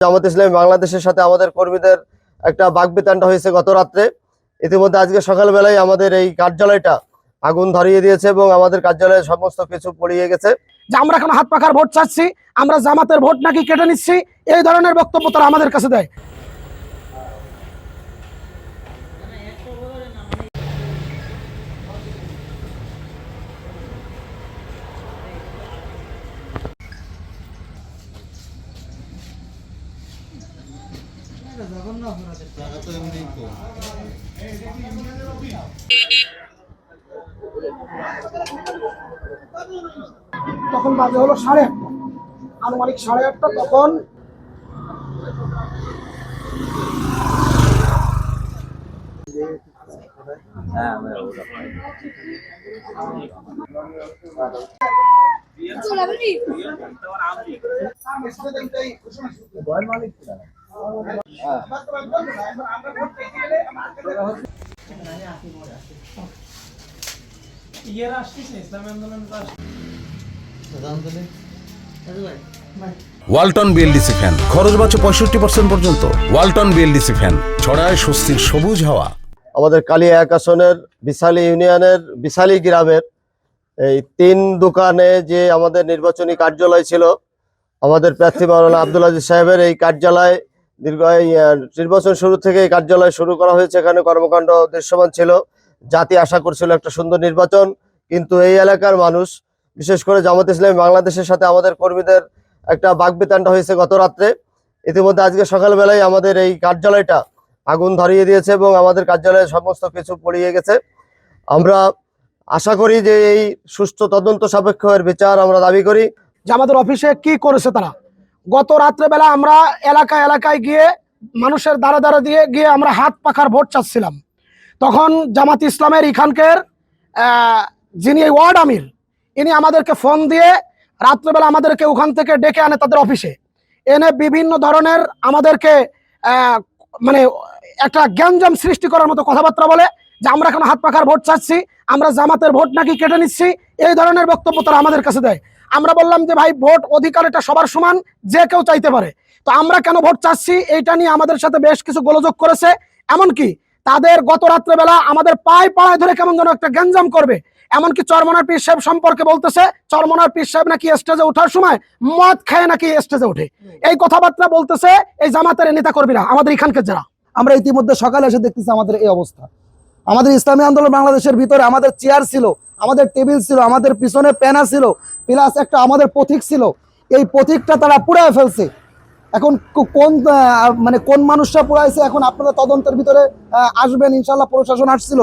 জামাত ইসলামী বাংলাদেশের সাথে আমাদের কর্মীদের একটা বাকবিতণ্ডা হয়েছে গত রাত্রে। ইতিমধ্যে আজকে সকালবেলায় আমাদের এই কার্যালয়টা আগুন ধরিয়ে দিয়েছে এবং আমাদের কার্যালয়ে সমস্ত কিছু পড়িয়ে গেছে। যে আমরা এখন হাত পাখার ভোট চাচ্ছি, আমরা জামাতের ভোট নাকি কেটে নিচ্ছি, এই ধরনের বক্তব্য তারা আমাদের কাছে দেয়। তখন বাজে হলো 8:30, আনুমানিক 8:30। তখন ওয়ালটন বিএলডিসি ফ্যান খরচ বাঁচে 65% পর্যন্ত। ওয়ালটন বিএলডিসি ফ্যান ছড়ায় স্বস্তির সবুজ হাওয়া। আমাদের কালিয়া 1 আসনের বিশালী ইউনিয়নের বিশালী গ্রামের এই 3 দোকানে যে আমাদের নির্বাচনী কার্যালয় ছিল, আমাদের প্রার্থী মাওলানা আব্দুল আজিজ সাহেবের এই কার্যালয় দীর্ঘ নির্বাচন শুরু থেকে এই কার্যালয় শুরু করা হয়েছে। এখানে কর্মকাণ্ড দৃশ্যমান ছিল। জাতি আশা করছিল একটা সুন্দর নির্বাচন, কিন্তু এই এলাকার মানুষ, বিশেষ করে জামাত ইসলামী বাংলাদেশের সাথে আমাদের কর্মীদের একটা বাকবিতণ্ডা হয়েছে গত রাত্রে। ইতিমধ্যে আজকে সকালবেলায় আমাদের এই কার্যালয়টা আগুন ধরিয়ে দিয়েছে এবং আমাদের কার্যালয়ে সমস্ত কিছু পড়িয়ে গেছে। আমরা আশা করি যে এই সুষ্ঠু তদন্ত সাপেক্ষ এর বিচার আমরা দাবি করি। যে আমাদের অফিসে কি করেছে তারা, গত রাত্রেবেলা আমরা এলাকায় এলাকায় গিয়ে মানুষের দ্বারা দ্বারা দিয়ে গিয়ে আমরা হাত পাখার ভোট চাচ্ছিলাম। তখন জামাত ইসলামের এখানকার যিনি ওয়ার্ড আমির, ইনি আমাদেরকে ফোন দিয়ে রাত্রেবেলা আমাদেরকে ওখান থেকে ডেকে আনে তাদের অফিসে, এনে বিভিন্ন ধরনের আমাদেরকে মানে একটা গ্যাঞ্জাম সৃষ্টি করার মতো কথাবার্তা বলে যে আমরা এখন হাত পাখার ভোট চাচ্ছি, আমরা জামাতের ভোট নাকি কেটে নিচ্ছি, এই ধরনের বক্তব্য তারা আমাদের কাছে দেয়। আমরা বললাম যে ভাই, ভোট অধিকার এটা সবার সমান, যে কেউ চাইতে পারে, তো আমরা কেন ভোট চাচ্ছি এইটা নিয়ে আমাদের সাথে বেশ কিছু গোলযোগ করেছে। এমনকি তাদের গত রাত্রেবেলা আমাদের পাড়ায় ধরে কেমন যেন একটা গ্যাঞ্জাম করবে। এমনকি চরমনার পীর সাহেব সম্পর্কে বলতেছে, চরমনার পীর সাহেব নাকি স্টেজে ওঠার সময় মদ খায় নাকি স্টেজে ওঠে, এই কথাবার্তা বলতেছে এই জামাতের নেতা কর্মীরা আমাদের এখানকার যারা। আমরা ইতিমধ্যে সকালে এসে দেখতেছি আমাদের এই অবস্থা। আমাদের ইসলামী আন্দোলন বাংলাদেশের ভিতরে আমাদের চেয়ার ছিল, আমাদের টেবিল ছিল, আমাদের পিছনে প্যানা ছিল, প্লাস একটা আমাদের পথিক ছিল। এই পথিকটা তারা পুড়ায় ফেলছে। এখন কোন মানুষটা পুড়াইছে এখন আপনারা তদন্তের ভিতরে আসবেন, ইনশাল্লাহ প্রশাসন আসছিল।